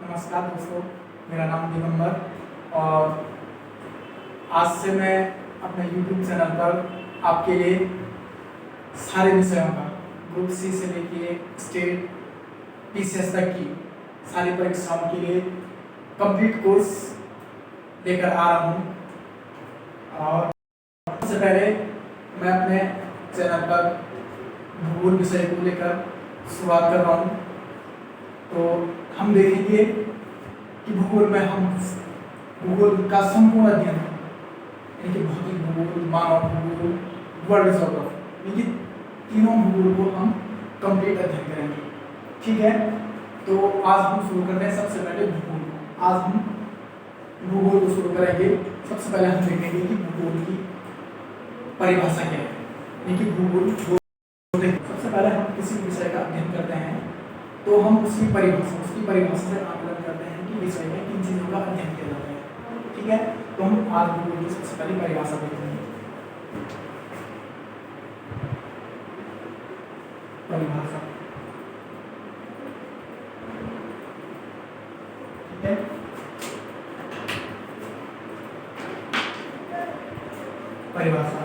नमस्कार दोस्तों, मेरा नाम दिगंबर और आज से मैं अपने YouTube चैनल पर आपके लिए सारे विषयों का ग्रुप सी से लेके स्टेट PCS तक की सारी परीक्षाओं के लिए कंप्लीट कोर्स लेकर आ रहा हूँ। और सबसे पहले मैं अपने चैनल पर भूगोल विषय को लेकर शुरुआत कर रहा हूँ। तो हम देखेंगे कि भूगोल में हम भूगोल का संपूर्ण अध्ययन यानी कि भौतिक भूगोल, मानव भूगोल, वर्ल्ड ज्योग्राफी, यानी तीनों भूगोल को हम कंप्लीट अध्ययन करेंगे। ठीक है, तो आज हम शुरू करते हैं सबसे पहले भूगोल को। आज हम भूगोल को शुरू करेंगे। सबसे पहले हम देखेंगे कि भूगोल की परिभाषा क्या है, यानी कि भूगोल। सबसे पहले हम किसी विषय का अध्ययन करते हैं तो हम उसकी परिभाषा से आकलन करते हैं कि विषय में किन चीज़ों का अध्ययन किया जाता है। ठीक है, तो हम आज भूगोल की सबसे पहले परिभाषा देखेंगे। परिभाषा, ठीक है, परिभाषा।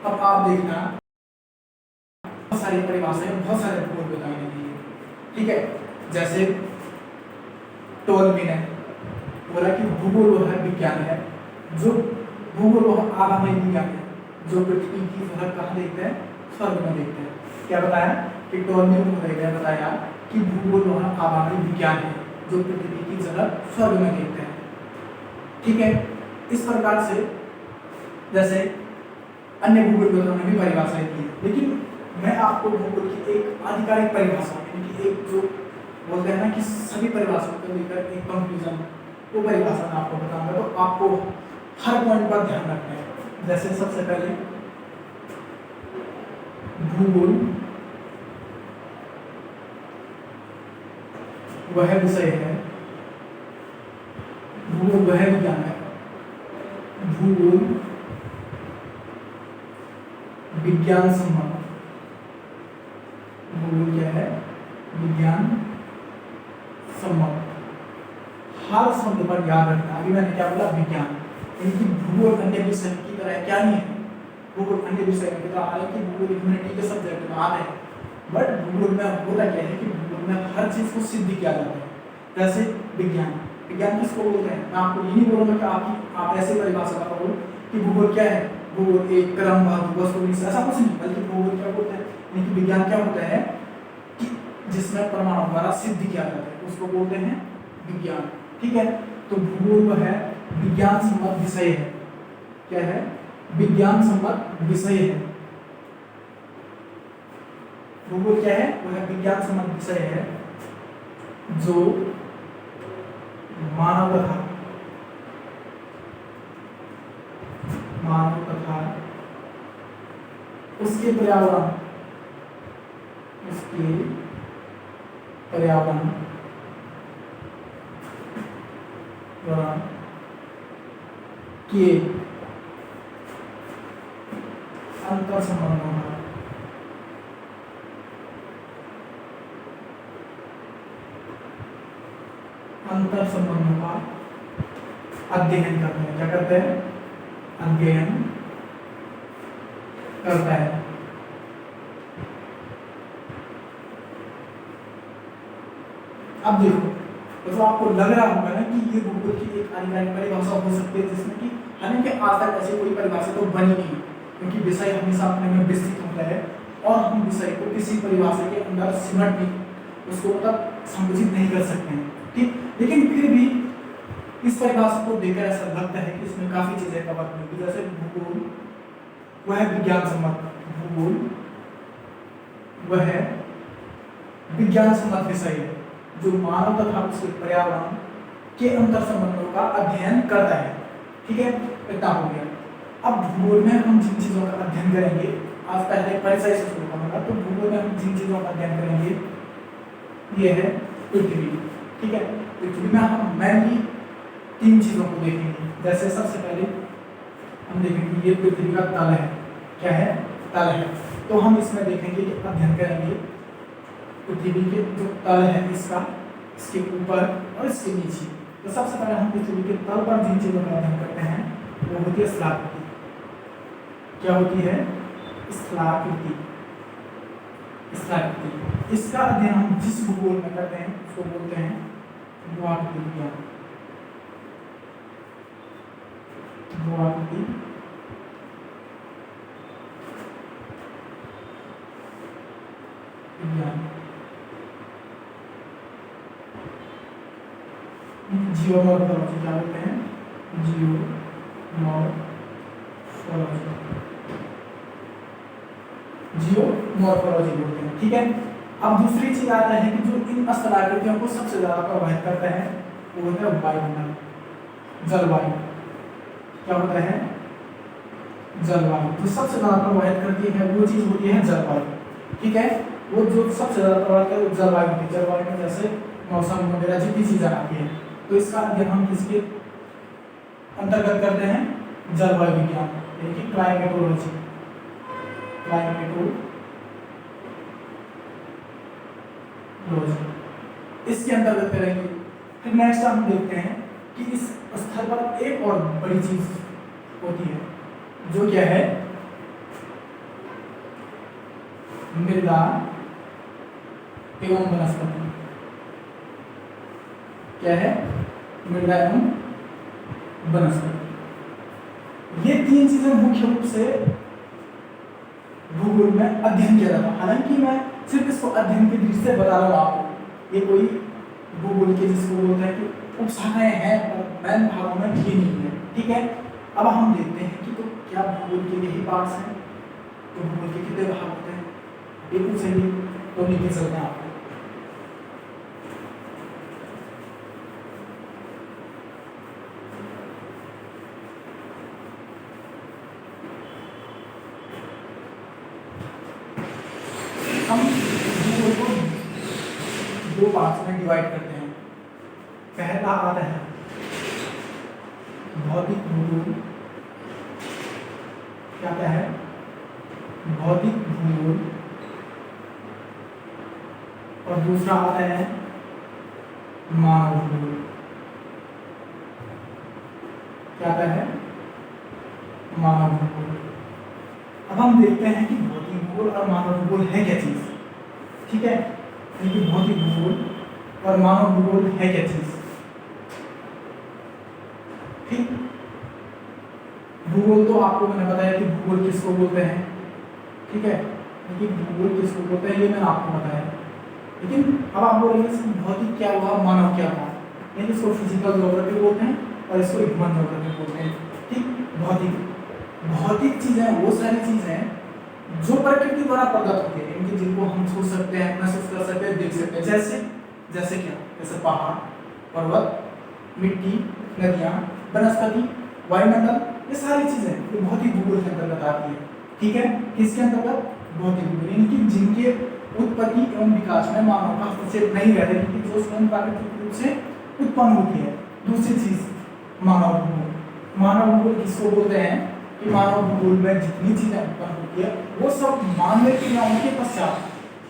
अब आप देखना, बहुत सारी परिभाषाएं, बहुत सारे भूगोल बताई गई है। ठीक है, जैसे टोलकिन ने बोला कि भूगोल वह विज्ञान है जो भूगोल वह आगामी विज्ञान है जो पृथ्वी की सतह कहाँ देखते हैं, स्वर्ग में देखते हैं। क्या बताया कि टोलकिन ने बताया कि भूगोल वह आगामी विज्ञान है जो पृथ्वी की जगह स्वर्ग में देखते हैं। ठीक है, इस प्रकार से जैसे अन्य भूगोल ने भी परिभाषाएं की, लेकिन मैं आपको भूगोल की एक आधिकारिक परिभाषा, यानी कि एक जो बोलते हैं ना कि सभी परिभाषाओं को लेकर एक कंक्लूजन, वो परिभाषा मैं आपको बताऊंगा। तो आपको हर पॉइंट पर ध्यान रखना है। जैसे सबसे पहले भूगोल वह विषय है, भूगोल वह विज्ञान है, भूगोल विज्ञान सम्मत, भूगोल क्या है, विज्ञान सम्मत। हर शब्द पर याद रखना। अभी मैंने क्या बोला, विज्ञान, यानी कि भूगोल अन्य विषय की तरह क्या नहीं है, भूगोल अन्य विषय की तरह, हालांकि भूगोल ह्यूमैनिटी के सब्जेक्ट में आते हैं, बट भूगोल में होता क्या है कि भूगोल में हर चीज को सिद्ध किया जाता है। जैसे विज्ञान, विज्ञान किसको बोलते हैं? मैं आपको ये नहीं बोलूंगा कि आप ऐसे परिभाषा करो कि भूगोल क्या है, भूगोल एक क्रम वस्तु, ऐसा कुछ नहीं, बल्कि भूगोल क्या बोलते हैं, यानी कि विज्ञान क्या होता है कि जिसमें प्रमाणों द्वारा सिद्ध किया जाता है, उसको बोलते हैं विज्ञान। ठीक है, तो भूगोल वह है विज्ञान सम्मत विषय है। क्या है? विज्ञान सम्मत विषय है। भूगोल क्या है? वह विज्ञान सम्मत विषय है जो मानव तथा उसके पर्यावरण के अंतर संबंधों का अध्ययन करते हैं। क्या करते हैं? अध्ययन करता है। अब देखो, तो आपको लग रहा होगा ना कि ये भूगोल की एक आधिकारिक परिभाषा हो सकती है, जिसमें कि हालांकि आज तक ऐसी कोई परिभाषा तो बनी नहीं, क्योंकि विषय हमेशा अपने में विस्तृत होता है और हम विषय को किसी परिभाषा के अंदर सिमट नहीं, उसको मतलब संकुचित नहीं कर सकते हैं। ठीक, लेकिन फिर भी इस परिभाषा को देखकर ऐसा लगता है कि इसमें काफी चीजें कवर होंगी। जैसे भूगोल वह विज्ञान सम्मत, भूगोल वह विज्ञान सम्मत विषय है जो मानव तथा उसके पर्यावरण के अंतर संबंधों का अध्ययन करता है। ठीक है, इतना हो गया। अब भूगोल में हम जिन चीजों का अध्ययन करेंगे, आज पहले परिचय से शुरू करूंगा, तो भूगोल में हम जिन चीजों का अध्ययन करेंगे ये है पृथ्वी। ठीक है, पृथ्वी में हम मेनली 3 चीजों को देखेंगे। जैसे सबसे पहले हम देखेंगे ये पृथ्वी का तल है। क्या है? तल है। तो हम इसमें देखेंगे कि अध्ययन करेंगे पृथ्वी के जो तल है इसका, इसके ऊपर और इसके नीचे। तो सबसे पहले हम पृथ्वी के तल पर जिन चीजों का अध्ययन करते हैं वो होती है स्थलाकृति। क्या होती है? स्थलाकृति। स्थलाकृति, इसका अध्ययन हम जिस भूगोल में करते हैं उसको बोलते हैं भूआकृति विज्ञान। भूआकृति विज्ञान। जियोमॉर्फोलॉजी क्या बोलते हैं? जियोमॉर्फोलॉजी, जियोमॉर्फोलॉजी बोलते हैं। ठीक है। अब दूसरी चीज आता है कि जो इन स्थलाकृतियों को सबसे ज्यादा प्रभावित करता है वो होता है वायुमंडल, जलवायु। क्या होता है? जलवायु। जो सबसे ज्यादा प्रभावित करती है वो चीज होती है जलवायु। ठीक है। वो जो सबसे ज्यादा प्रभावित है वो जलवायु होती है। जलवायु में जैसे मौसम वगैरह जितनी चीजें आती है, तो इसका अध्ययन हम किसके अंतर्गत करते हैं? जलवायु विज्ञान, यानी कि क्लाइमेटोलॉजी। क्लाइमेटोलॉजी इसके अंतर्गत करेंगे। फिर नेक्स्ट हम देखते हैं कि इस स्थल पर एक और बड़ी चीज होती है जो क्या है? मृदा एवं वनस्पति। क्या है? मृदा एवं वनस्पति। ये तीन चीजें मुख्य रूप से भूगोल में अध्ययन किया जाता है। हालांकि मैं सिर्फ इसको अध्ययन के दृष्टि से बता रहा हूँ आपको, ये कोई भूगोल के जिसको बोलते हैं कि उपशाखाएं हैं पर मैन भागों में ये नहीं है। ठीक है। अब हम देखते हैं कि तो क्या भूगोल के यही पार्ट्स हैं? तो भूगोल के कितने भाग होते हैं? बिल्कुल सही, तो लिख सकते हैं आपको। हम भूगोल को दो पार्ट्स में डिवाइड करते हैं। पहला आता है भौतिक भूगोल। क्या है? भौतिक भूगोल। और दूसरा आता है मानव भूगोल। क्या आता है? मानव भूगोल। अब हम देखते हैं कि भौतिक भूगोल और मानव भूगोल है क्या चीज। ठीक है। देखिए भौतिक भूगोल और मानव भूगोल है क्या चीज। ठीक। भूगोल तो आपको मैंने बताया कि भूगोल किसको बोलते हैं। ठीक है। लेकिन भूगोल किसको बोलते हैं ये मैंने आपको बताया। लेकिन अब आप बोलेंगे भौतिक क्या हुआ, मानव क्या हुआ। यानी इसको फिजिकल ज्योग्राफी बोलते हैं और इसको ह्यूमन ज्योग्राफी बोलते हैं। ठीक। भौतिक चीजें वो सारी चीजें हैं जो प्रकृति द्वारा प्रदत्त होती है, इनकी जिनको हम छू सकते हैं, महसूस कर सकते हैं, देख सकते हैं। जैसे क्या? जैसे पहाड़, पर्वत, मिट्टी, नदियां, वनस्पति, वायुमंडल, ये सारी चीजें ये भौतिक भूगोल के अंतर्गत आती है। ठीक है। किसके अंतर्गत? भौतिक भूगोल, इनकी जिनके उत्पत्ति एवं विकास में मानव का हस्तक्षेप नहीं रहता, क्योंकि जो स्वयं प्राकृतिक रूप से उत्पन्न होती है। दूसरी चीज मानव भूगोल। मानव भूगोल किसको बोलते हैं कि मानव भूगोल में जितनी चीजें उत्पन्न होती है वो सब मानवीय क्रियाओं के पश्चात,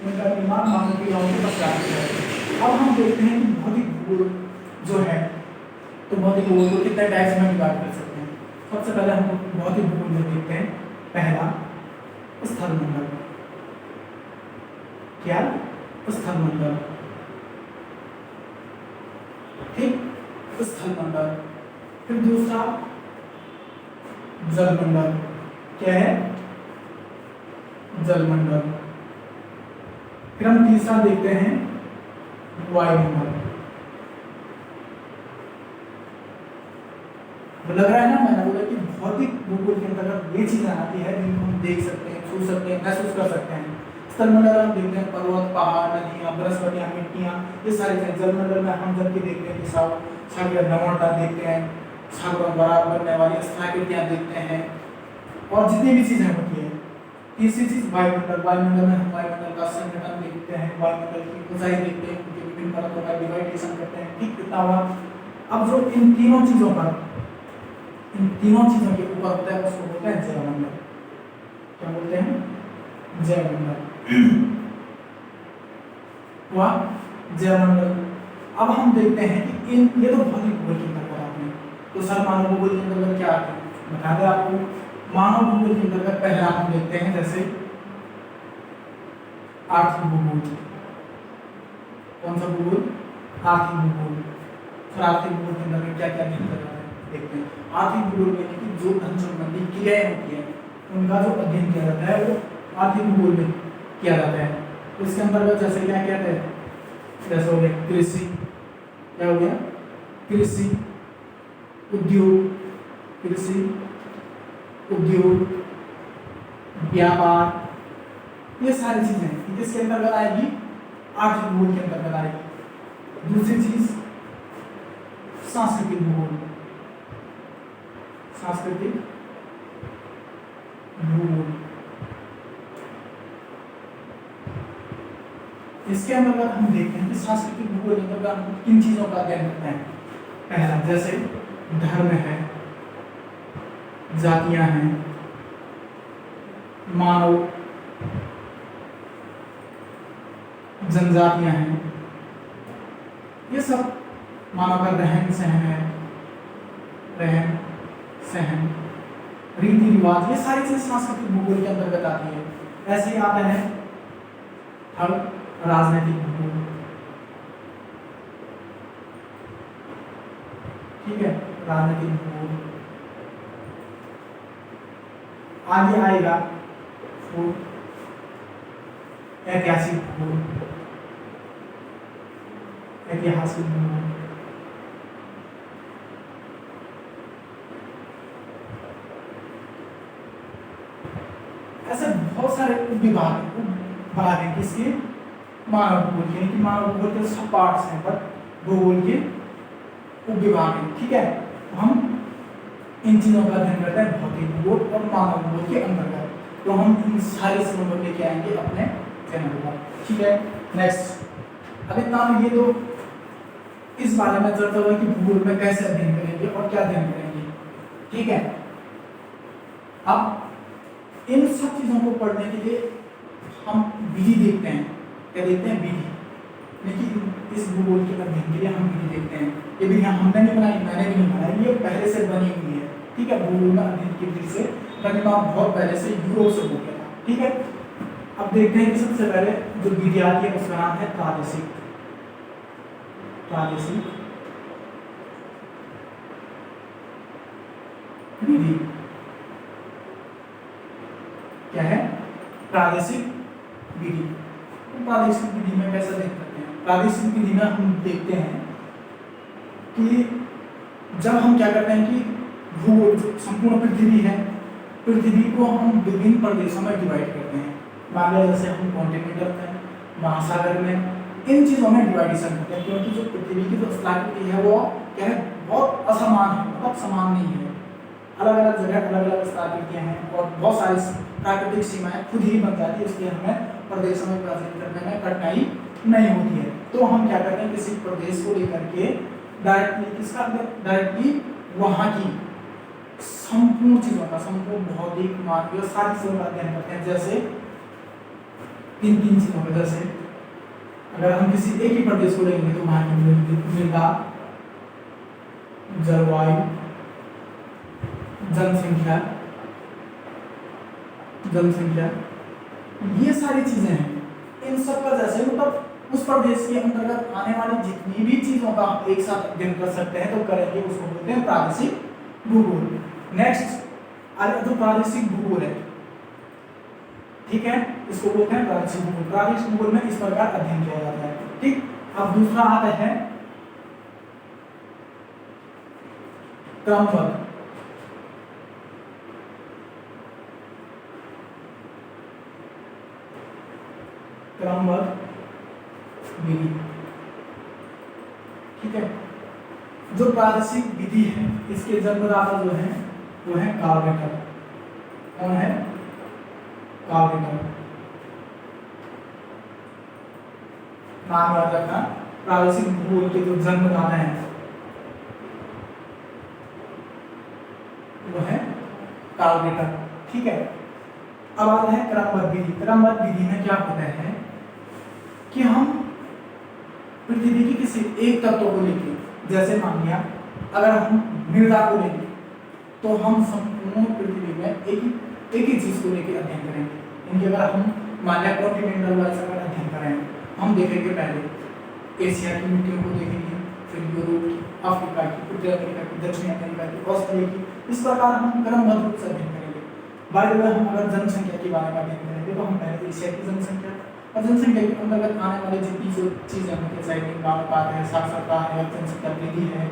उनका निर्माण मानव क्रियाओं के पश्चात है। अब हम देखते हैं कि भौतिक भूगोल जो है, तो भौतिक भूगोल को कितने टाइप्स में डिवाइड कर सकते हैं। सबसे पहले हम भौतिक भूगोल में देखते हैं पहला स्थलमंडल। क्या? स्थलमंडल। ठीक। स्थलमंडल। फिर दूसरा जलमंडल। क्या है? जलमंडल। फिर हम तीसरा देखते हैं वायुमंडल। लग रहा है ना, मैंने बोला कि भौतिक भूगोल के अंतर्गत ये चीजें आती है जिनको हम देख सकते हैं, छू सकते हैं, महसूस कर सकते हैं। स्थलमंडल हम देखते हैं पर्वत, पहाड़, नदियां, वनस्पतियां, मिट्टियां, ये सारी चीजें। जलमंडल में हम जब भी देखते हैं कि सागर नमूना देखते हैं, सागरों द्वारा बनने वाली स्थलाकृतियां देखते हैं और जितनी भी चीजें होती है। तीसरी चीज वायुमंडल। वायुमंडल में हम वायुमंडल का संगठन देखते हैं, वायुमंडल की ऊंचाई देखते हैं, उनके विभिन्न परतों का डिवाइडेशन करते हैं। ठीक। कितना हुआ? अब जो इन तीनों चीजों के ऊपर होता है उसको बोलते हैं जयमंडल। क्या बोलते हैं? जयमंडल। हुआ जयमंडल। अब हम देखते हैं कि इन ये तो भौतिक भूगोल के अंतर्गत आपने, तो सर मानव भूगोल के अंतर्गत क्या आता है बता दें आपको। मानव भूगोल के अंतर्गत पहला हम देखते हैं जैसे आर्थिक भूगोल। कौन सा भूगोल? आर्थिक भूगोल। फिर आर्थिक भूगोल के अंतर्गत क्या क्या देखते हैं। आर्थिक भूगोल में कि जो धन संबंधी क्रियाएं होती है उनका जो अध्ययन किया जाता है वो आर्थिक भूगोल में किया जाता है। इसके अंतर्गत जैसे क्या कहते हैं, जैसे हो गया कृषि, क्या हो गया कृषि, उद्योग, कृषि उद्योग, व्यापार, ये सारी चीजें किसके अंतर्गत आएगी? आर्थिक भूगोल के अंतर्गत आएगी। दूसरी चीज सांस्कृतिक भूगोल। सांस्कृतिक भूगोल, इसके अंतर्गत हम देखते हैं कि सांस्कृतिक भूगोल के अंतर्गत हम किन चीजों का अध्ययन करते हैं। पहला जैसे धर्म है, जातियां हैं, मानव जनजातियां हैं, ये सब मानव का रहन सहन है, रहन सहन, रीति रिवाज, ये सारी चीजें सांस्कृतिक भूगोल के अंतर्गत आती है। ऐसे ही आता है थर्ड राजनीतिक भूगोल। ठीक है, राजनीतिक भूगोल। आगे आएगा ऐतिहासिक भूगोल। ऐतिहासिक भूगोल, ऐसे बहुत सारे उपविभाग हैं किसके? मानव भूगोल के, कि मानव भूगोल के सब पार्ट्स हैं पर भूगोल के उपविभाग हैं। ठीक है, तो हम इन चीजों का अध्ययन करते हैं भौतिक भूगोल और मानव भूगोल के अंतर्गत। तो हम इन सारे सिलेबस लेके आएंगे अपने चैनल पर। ठीक है, नेक्स्ट अब इतना ये तो इस बारे में चर्चा हुआ कि भूगोल में कैसे अध्ययन करेंगे और क्या अध्ययन करेंगे। ठीक है, अब इन सब चीजों को पढ़ने के लिए हम विधि देखते हैं। क्या देखते हैं? विधि। लेकिन इस भूगोल के अध्ययन के लिए हम विधि देखते हैं। ये विधि हमने नहीं बनाई, मैंने भी नहीं बनाई, ये पहले से बनी हुई है। ठीक है, भूगोल में अध्ययन की विधि से निर्माण बहुत पहले से यूरोप से हो गया था। ठीक है, अब देखते हैं कि सबसे पहले जो विधि आती है उसका नाम है प्रादेशिक। प्रादेशिक विधि क्या है? प्रादेशिक विधि। तो प्रादेशिक विधि में कैसे देख सकते हैं? प्रादेशिक विधि में हम देखते हैं कि जब हम क्या करते हैं कि भूगोल संपूर्ण पृथ्वी है, पृथ्वी को हम विभिन्न प्रदेशों में डिवाइड करते हैं। मान लो जैसे हम कॉन्टिनेंटल में, महासागर में, इन चीजों में डिवाइडेशन करते हैं, क्योंकि जो पृथ्वी की जो स्थलाकृति है वो क्या है? बहुत असमान है, मतलब समान नहीं है। अलग अलग जगह अलग अलग स्थलाकृतियां हैं और बहुत सारी प्राकृतिक सीमाएं खुद ही बन जाती है, इसलिए हमें प्रदेशों में विभाजित करने में कठिनाई नहीं होती है। तो हम क्या करते हैं, किसी प्रदेश को लेकर के डायरेक्टली वहाँ की संपूर्ण चीजों का, संपूर्ण भौतिक, मानवीय, सारी चीजों का अध्ययन करते हैं। जैसे तीन चीजों का, जैसे अगर हम किसी एक ही प्रदेश को लेंगे तो वहाँ की मृदा, जलवायु, जनसंख्या, ये सारी चीजें हैं। इन सब का जैसे मतलब उस प्रदेश के अंतर्गत आने वाली जितनी भी चीजों का हम एक साथ अध्ययन कर सकते हैं तो करेंगे, उसको बोलते हैं प्रादेशिक भूगोल। नेक्स्ट जो प्रादेशिक भूगोल है, ठीक है, इसको बोलते हैं प्रादेशिक भूगोल। प्रादेशिक भूगोल में इस प्रकार अध्ययन किया जाता है। ठीक, अब दूसरा आता है क्रमबद्ध। क्रमबद्ध विधि। ठीक है, जो प्रादेशिक विधि है इसके जन्मदाता जो है वो है कार्ल रिटर। कौन है? Carl Ritter. नाम याद रखना, प्रादेशिक भूगोल के जो जन्मदाता हैं वो है कार्ल रिटर। ठीक है, अब आता है क्रमबद्ध विधि। क्रमबद्ध विधि में क्या होता है कि हम पृथ्वी की किसी एक तत्व को लेके, जैसे मान लिया अगर हम मृदा को लेंगे तो हम संपूर्ण पृथ्वी में एक ही चीज को लेके अध्ययन करेंगे। इनके अगर हम मान लिया कॉन्टिनेंटल वाइज अगर अध्ययन करें, हम देखेंगे पहले एशिया की मिट्टियों को देखेंगे, फिर यूरोप की, अफ्रीका की, उत्तर अमेरिका की, दक्षिण अमेरिका की, ऑस्ट्रेलिया की, इस प्रकार हम क्रमबद्ध रूप से अध्ययन करेंगे। बाय द वे हम अगर जनसंख्या के बारे में अध्ययन करेंगे तो हम पहले एशिया की जनसंख्या और जनसंख्या के अंतर्गत आने वाले जितनी जो चीजें हैं जैसे लिंगानुपात है, साक्षरता है, जनसंख्या वृद्धि है,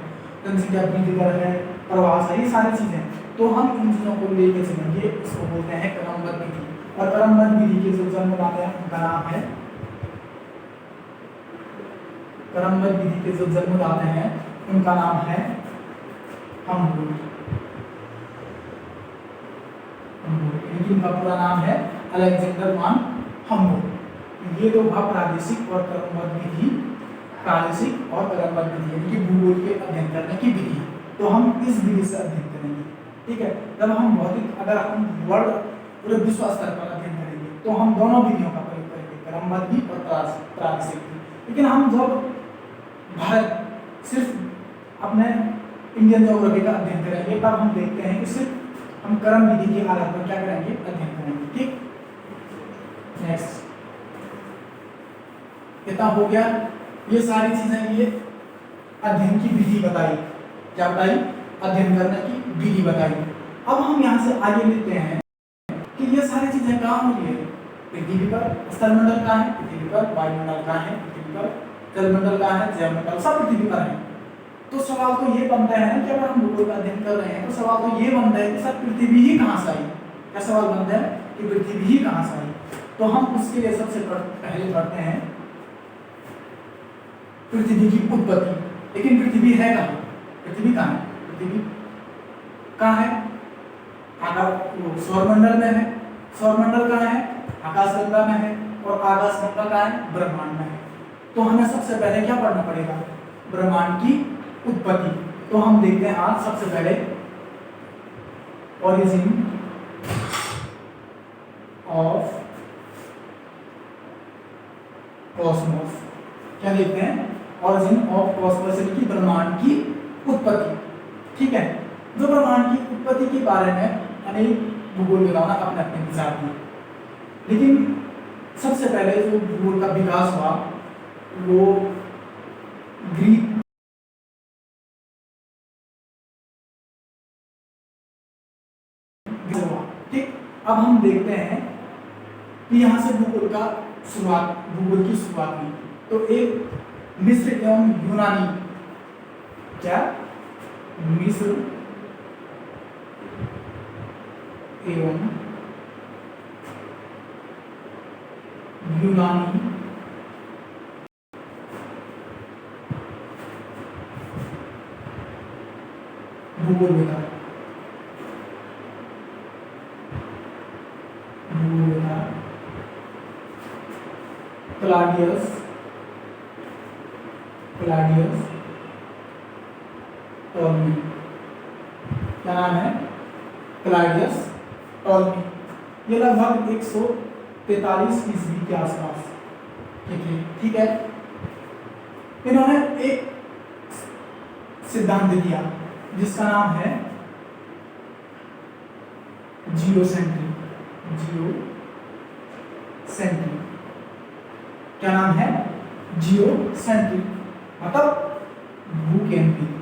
जनसंख्या वृद्धि दर है, प्रवास है, ये सारी चीजें, तो हम इन चीजों को लेकर चलेंगे। इसको बोलते हैं क्रमबद्ध विधि। और क्रमबद्ध विधि के जो जन्मदाता हैं उनका नाम है, क्रमबद्ध विधि के जो जन्मदाता हैं उनका नाम है हमबोल्ट। इनका पूरा नाम है अलेक्जेंडर वान हमबोल्ट। ये तो हुआ प्रादेशिक और क्रमबद्ध विधि, प्रादेशिक और क्रमबद्ध विधि यानी कि भूगोल के अध्ययन करने की विधि। तो हम इस विधि से अध्ययन करेंगे, ठीक है। जब हम भौतिक अगर हम वर्ल्ड पूरे विश्व स्तर पर अध्ययन करेंगे तो हम दोनों विधियों का प्रयोग करेंगे, क्रमबद्ध भी और प्रादेशिक भी। लेकिन हम जब भारत सिर्फ अपने इंडियन ज्योग्राफी का अध्ययन करेंगे तब हम देखते हैं कि सिर्फ हम क्रम विधि के आधार पर क्या करेंगे, अध्ययन करेंगे, ठीक। नेक्स्ट, इतना हो गया। ये सारी चीजें ये अध्ययन की विधि बताई, क्या बताई, अध्ययन करने की विधि बताई। अब हम यहाँ से आगे लेते हैं कि ये सारी चीजें कहाँ हो रही है, पृथ्वी पर। स्थलमंडल कहाँ है, पृथ्वी पर। वायुमंडल कहाँ है, पृथ्वी पर। जलमंडल कहाँ है, जलमंडल, सब पृथ्वी पर है। तो सवाल तो ये बनता है ना कि अगर हम भूगोल का अध्ययन कर रहे हैं तो सवाल तो ये बनता है कि सर पृथ्वी ही कहाँ से आई। क्या सवाल बनता है कि पृथ्वी ही कहाँ से आई। तो हम उसके लिए सबसे पहले पढ़ते हैं पृथ्वी की उत्पत्ति। लेकिन पृथ्वी है कहाँ, पृथ्वी कहाँ है, पृथ्वी कहाँ है, सौरमंडल में है। सौरमंडल कहाँ है, आकाशगंगा में है। और आकाशगंगा कहाँ है, ब्रह्मांड में है। तो हमें सबसे पहले क्या पढ़ना पड़ेगा, ब्रह्मांड की उत्पत्ति। तो हम देखते हैं आज सबसे पहले ओरिजिन ऑफ कॉस्मोस। क्या देखते हैं, ओरिजिन ऑफ कॉस्मोस यानी कि ब्रह्मांड की उत्पत्ति, ठीक है। जो ब्रह्मांड की उत्पत्ति के बारे में अनेक भूगोलविदों ने अपने अपने विचार दिए। लेकिन सबसे पहले जो भूगोल का विकास हुआ वो ग्रीक हुआ, ठीक। अब हम देखते हैं कि यहाँ से भूगोल की शुरुआत हुई। तो एक मिस्र एवं यूनानी, क्या, मिस्र एवं यूनानी भूगोलविद क्लाडियस टॉलमी, क्या नाम है, क्लाडियस टॉलमी। ये लगभग 143 ईस्वी के आसपास के थे, ठीक है। इन्होंने एक सिद्धांत दिया जिसका नाम है जियोसेंट्री। क्या नाम है, जियोसेंट्री, मतलब भूकेंद्रित।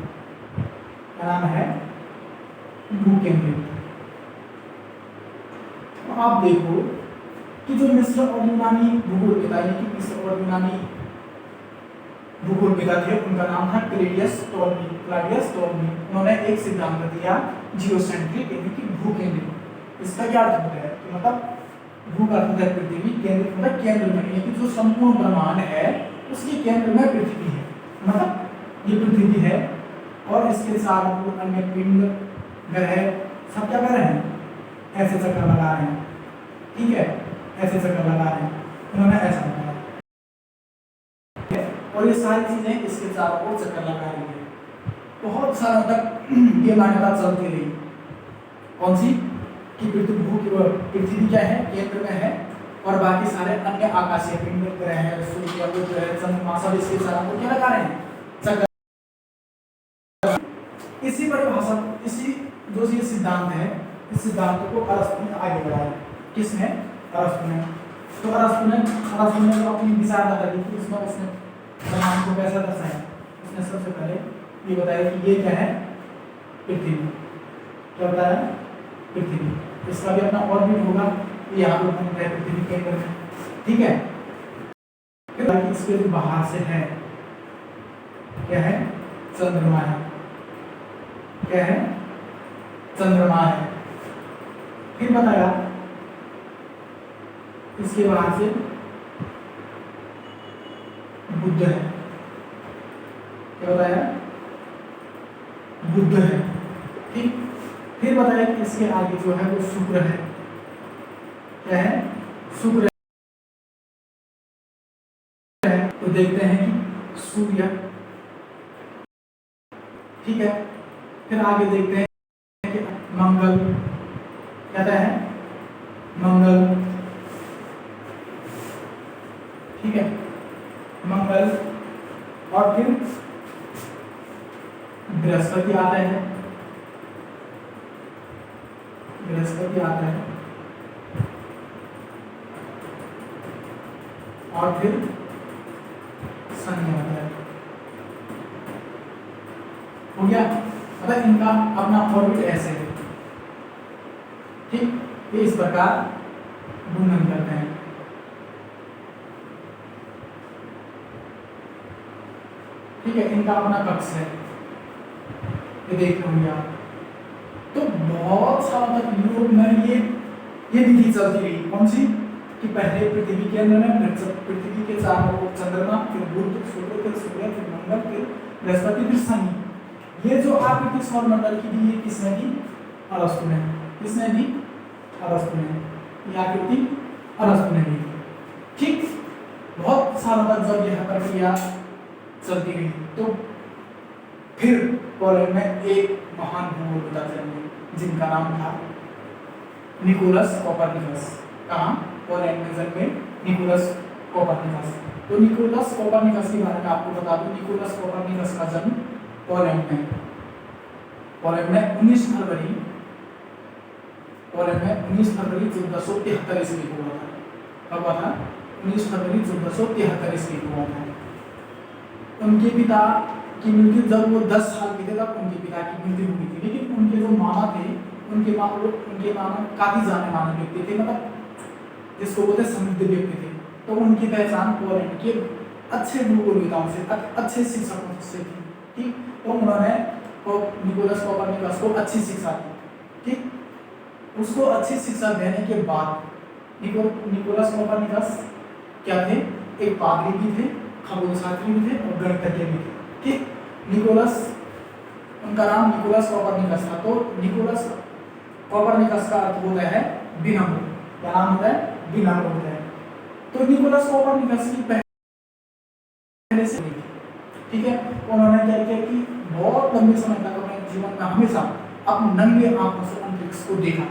क्या नाम है, भूकेंद्रित। तो आप देखो कि जो मिस्र और यूनानी भूगोलविद यानी कि मिस्र और यूनानी भूगोलविद थे उनका नाम था क्लाडियस टॉलमी। उन्होंने एक सिद्धांत दिया जियोसेंट्रिक यानी कि भूकेंद्रित। इसका क्या अर्थ होता है कि मतलब भू का अर्थ होता है पृथ्वी, केंद्र मतलब केंद्र में, यानी कि जो संपूर्ण ब्रह्मांड है उसके केंद्र में पृथ्वी है, मतलब ये पृथ्वी है और इसके चारों अन्य पिंड ग्रह सब क्या कर रहे हैं, ऐसे चक्कर लगा रहे हैं, ठीक है, ऐसे चक्कर लगा रहे हैं। उन्होंने ऐसा बताया और ये सारी चीजें इसके चारों ओर चक्कर लगा रही है। बहुत सालों तक ये मान्यता चलती रही, कौन सी, कि पृथ्वी क्या है, केंद्र में है और बाकी सारे अन्य आकाशीय पिंड, ग्रह, सूर्य, उपग्रह, चंद्रमा सब इसके सारा को क्या लगा रहे हैं, चक्कर। इसी परिभाषा, इसी जो ये सिद्धांत है, इस सिद्धांत को अरस्तु ने आगे बढ़ाया। किसने? अरस्तु ने। तो अरस्तु ने जो अपनी विचारधारा दी थी उसमें उसने ब्रह्मांड को कैसा दर्शाया? उसने सबसे पहले ये बताया कि ये क्या है, पृथ्वी। क्या बताया? पृथ्वी। इसका भी अपना ऑर्बिट होगा, यहाँ पे घूम रहा है पृथ्वी के केंद्र में, ठीक है। फिर इसके जो बाहर से है क्या है, चंद्रमा है। क्या है? चंद्रमा है। फिर बताया इसके बाहर से बुध है। क्या बताया? बुध है, ठीक। फिर बताया कि इसके आगे जो है वो शुक्र है। क्या है? शुक्र है। तो देखते हैं कि सूर्य, ठीक है। फिर आगे देखते हैं कि मंगल, कहता है मंगल, ठीक है, मंगल। और फिर बृहस्पति आता है, बृहस्पति आता है। और फिर शनि आता है। हो गया? मतलब इनका अपना ऑर्बिट ऐसे है, ठीक। ये इस प्रकार घूर्णन करते हैं। ठीक है, इनका अपना कक्ष है, ये देख रहे होंगे आप। तो बहुत सारा यूरोप में ये विधि चलती रही। कौन सी? कि पहले पृथ्वी के अंदर में पृथ्वी के चारों ओर चंद्रमा, फिर बुध, शुक्र, फिर सूर्य, फिर मंगल, फिर बृहस्पति, फिर शनि। ये जो आकृति सौरमंडल की दी, ये किसने दी? अरस्तु ने। किसने दी? अरस्तु ने। ये आकृति अरस्तु ने दी, ठीक। बहुत सालों तक जब यह प्रक्रिया चलती रही, तो फिर पोलैंड में एक महान भूगोलविद जन्मे जिनका नाम था निकोलस कोपरनिकस। कहाँ? पोलैंड में जन्मे निकोलस कोपरनिकस। तो निकोलस कोपरनिकस के बारे में आपको बता दूं, निकोलस कोपरनिकस का जन्म पोलैंड में 19 फरवरी 1473 ईस्वी को हुआ था। कब हुआ था? 19 फरवरी 1473 ईस्वी को हुआ था। उनके पिता की मृत्यु, जब वो 10 साल के थे तब उनके पिता की मृत्यु हुई थी। लेकिन उनके जो मामा थे, उनके मामा काफी जाने माने व्यक्ति थे, मतलब जिसको बोलते समृद्ध व्यक्ति थे। तो उनकी पहचान पोलैंड के अच्छे भूगोलविदों से, अच्छे शिक्षकों से थी, ठीक। तो उन्होंने निकोलस कोपरनिकस को अच्छी शिक्षा दी, ठीक। उसको अच्छी शिक्षा देने के बाद निकोलस कोपरनिकस क्या थे? एक पादरी भी थे, खगोलशास्त्री भी थे और गणितज्ञ भी थे, ठीक। निकोलस, उनका नाम निकोलस कोपरनिकस था। तो निकोलस कोपरनिकस का अर्थ होता है विनम्र। क्या नाम होता है? विनम्र होता है। तो निकोलस कोपरनिकस की पहले से, ठीक है, उन्होंने क्या किया कि बहुत लंबे समय तक अपने जीवन में हमेशा अपने नंगे आंखों से अंतरिक्ष को देखा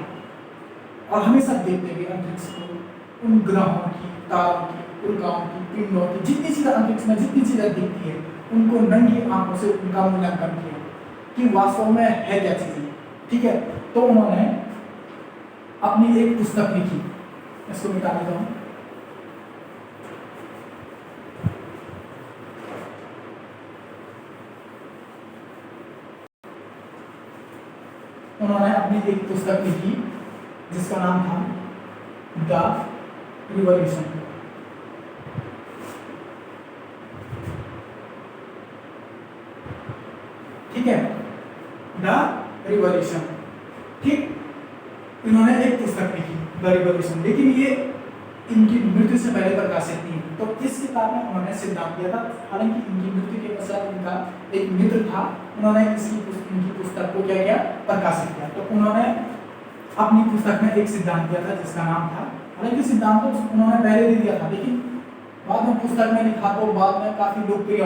और हमेशा देखते हुए अंतरिक्ष को, उन ग्रहों की, तारों की, उल्काओं की, पिंडों की, जितनी चीजें अंतरिक्ष में जितनी चीजें दिखती है, उनको नंगी आंखों से उनका मूल्यांकन किया कि वास्तव में है क्या चीजें, ठीक है। तो उन्होंने अपनी एक पुस्तक लिखी, इसको मिटा देता हूं। उन्होंने अपनी एक पुस्तक लिखी जिसका नाम था द रिवॉल्यूशन, ठीक है, द रिवॉल्यूशन, ठीक। इन्होंने एक पुस्तक लिखी द रिवॉल्यूशन, लेकिन ये इनकी मृत्यु से पहले प्रकाशित थी। तो इस किताब में उन्होंने सिद्धांत दिया था। हालांकि इनकी मृत्यु के पश्चात इनका एक मित्र था, उन्होंने इनकी पुस्तक को क्या किया? प्रकाशित किया। तो उन्होंने अपनी पुस्तक में एक सिद्धांत दिया था जिसका नाम था, हालांकि सिद्धांत तो उन्होंने पहले दे दिया था, लेकिन बाद में पुस्तक में लिखा तो बाद में काफी लोकप्रिय